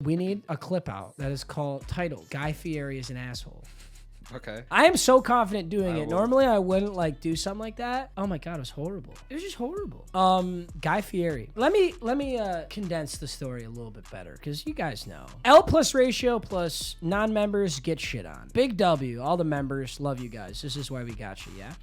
we need a clip out that is titled Guy Fieri is an asshole. Okay. I am so confident doing it. Normally, I wouldn't like do something like that. Oh my god, it was horrible. It was just horrible. Guy Fieri. Let me condense the story a little bit better because you guys know L plus ratio plus non-members get shit on. Big W. All the members love you guys. This is why we got you. Yeah.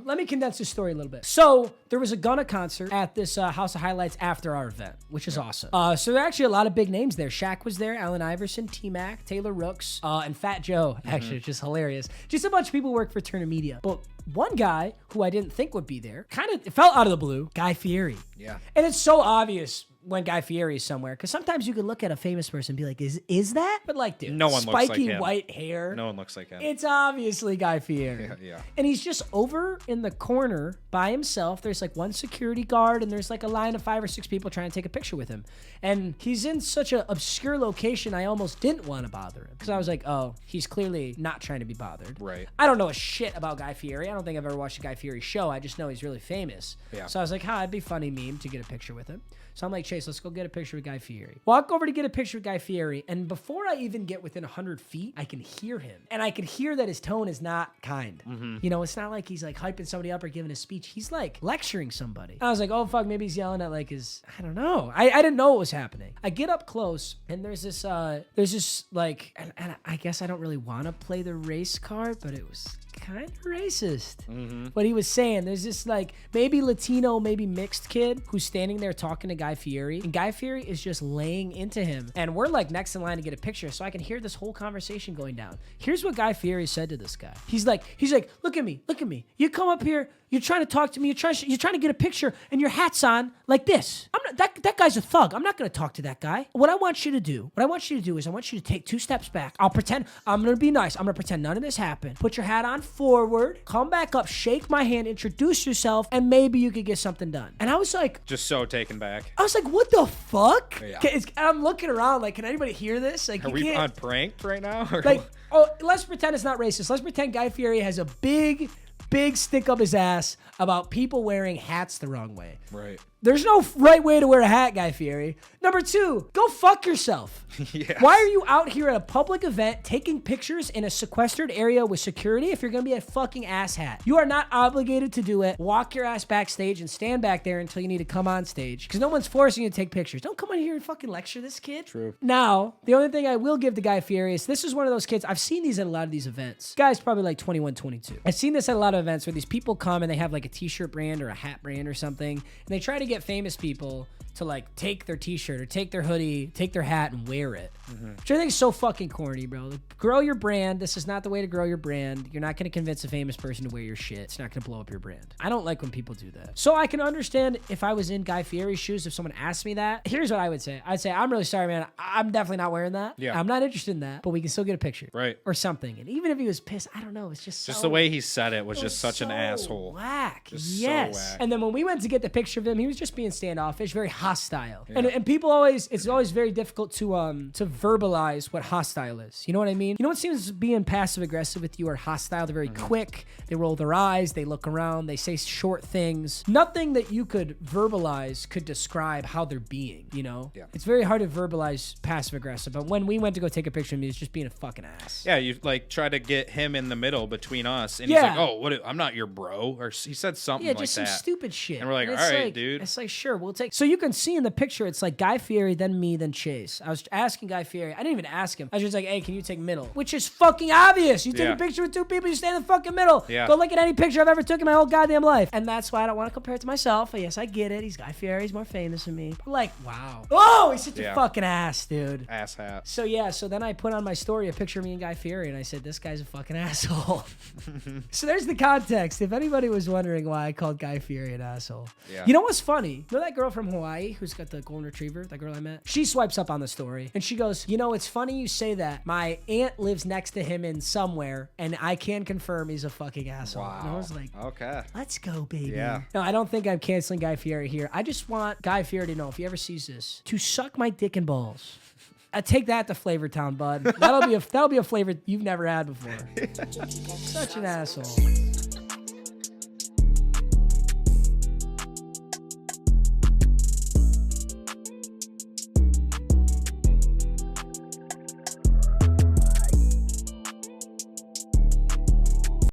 Let me condense the story a little bit. So there was a Gunna concert at this House of Highlights after our event, which is awesome. So there are actually a lot of big names there. Shaq was there, Allen Iverson, T-Mac, Taylor Rooks, and Fat Joe. Actually, just hilarious. Just a bunch of people who work for Turner Media. But one guy who I didn't think would be there, kind of fell out of the blue, Guy Fieri. Yeah. And it's so obvious when Guy Fieri is somewhere, because sometimes you can look at a famous person and be like, is that? But like, dude, no one looks like spiky him. white hair. No one looks like him. It's obviously Guy Fieri. Yeah. And he's just over in the corner by himself. There's like one security guard and there's like a line of 5 or 6 people trying to take a picture with him. And he's in such an obscure location, I almost didn't want to bother him. Because I was like, oh, he's clearly not trying to be bothered. Right. I don't know a shit about Guy Fieri. I don't think I've ever watched a Guy Fieri show. I just know he's really famous. Yeah. So I was like, it'd be funny meme to get a picture with him. So I'm like, Chase, let's go get a picture with Guy Fieri. Walk over to get a picture with Guy Fieri, and before I even get within 100 feet, I can hear him. And I can hear that his tone is not kind. Mm-hmm. You know, it's not like he's like hyping somebody up or giving a speech. He's like lecturing somebody. And I was like, oh, fuck, maybe he's yelling at like I don't know. I didn't know what was happening. I get up close, and there's this like, and I guess I don't really want to play the race card, but it was kind of racist. Mm-hmm. What he was saying, there's this like maybe Latino, maybe mixed kid who's standing there talking to Guy Fieri, and Guy Fieri is just laying into him, and we're like next in line to get a picture, so I can hear this whole conversation going down. Here's what Guy Fieri said to this guy. He's like, look at me. You come up here, you're trying to talk to me, you're trying to get a picture, and your hat's on like this. That guy's a thug. I'm not gonna talk to that guy. What I want you to do is I want you to take 2 steps back. I'll pretend I'm gonna be nice. I'm gonna pretend none of this happened. Put your hat on forward, come back up, shake my hand, introduce yourself, and maybe you could get something done. And I was like, just so taken back. I was like, what the fuck? Yeah. I'm looking around like, can anybody hear this? Like, Are we on pranked right now? Like, oh, let's pretend it's not racist. Let's pretend Guy Fieri has a big stick up his ass about people wearing hats the wrong way. Right. There's no right way to wear a hat, Guy Fieri. Number 2, go fuck yourself. Yes. Why are you out here at a public event taking pictures in a sequestered area with security if you're going to be a fucking asshat? You are not obligated to do it. Walk your ass backstage and stand back there until you need to come on stage because no one's forcing you to take pictures. Don't come in here and fucking lecture this kid. True. Now, the only thing I will give to Guy Fieri is this is one of those kids. I've seen these at a lot of these events. Guy's probably like 21, 22. I've seen this at a lot of events where these people come and they have like a t-shirt brand or a hat brand or something, and they try to get famous people to like take their t-shirt or take their hoodie, take their hat and wear it. Mm-hmm. Which I think is so fucking corny, bro. Like, grow your brand. This is not the way to grow your brand. You're not going to convince a famous person to wear your shit. It's not going to blow up your brand. I don't like when people do that. So I can understand if I was in Guy Fieri's shoes, if someone asked me that. Here's what I would say. I'd say, I'm really sorry, man. I'm definitely not wearing that. Yeah. I'm not interested in that, but we can still get a picture. Right. Or something. And even if he was pissed, I don't know. It's just the way he said it was just such an asshole. Whack. Just yes. so whack. And then when we went to get the picture of him, he was just being standoffish, very hostile. Yeah. And people always, it's always very difficult to verbalize what hostile is. You know what I mean? You know what seems being passive aggressive with you are hostile. They're very quick. They roll their eyes. They look around. They say short things. Nothing that you could verbalize could describe how they're being, you know? Yeah. It's very hard to verbalize passive aggressive. But when we went to go take a picture of me, he was just being a fucking ass. Yeah, you like try to get him in the middle between us. And he's like, oh, what? I'm not your bro. Or he said something like that. Yeah, just some stupid shit. And we're like, all right, dude. It's like, sure, we'll take. So you can see in the picture, it's like Guy Fieri, then me, then Chase. I was asking Guy Fieri. I didn't even ask him. I was just like, hey, can you take middle? Which is fucking obvious. You take a picture with 2 people, you stand in the fucking middle. Yeah. Go look at any picture I've ever took in my whole goddamn life. And that's why I don't want to compare it to myself. But yes, I get it. He's Guy Fieri. He's more famous than me. But like, wow. Oh, he's such a fucking ass, dude. Ass hat. So yeah, so then I put on my story a picture of me and Guy Fieri, and I said, this guy's a fucking asshole. So there's the context. If anybody was wondering why I called Guy Fieri an asshole. Yeah. You know what's funny? You know that girl from Hawaii who's got the golden retriever, that girl I met? She swipes up on the story, and she goes, you know, it's funny you say that. My aunt lives next to him in somewhere, and I can confirm he's a fucking asshole. Wow. And I was like, okay, let's go, baby. Yeah. No, I don't think I'm canceling Guy Fieri here. I just want Guy Fieri to know, if he ever sees this, to suck my dick and balls. I take that to Flavor Town, bud. That'll be a flavor you've never had before. Such an asshole.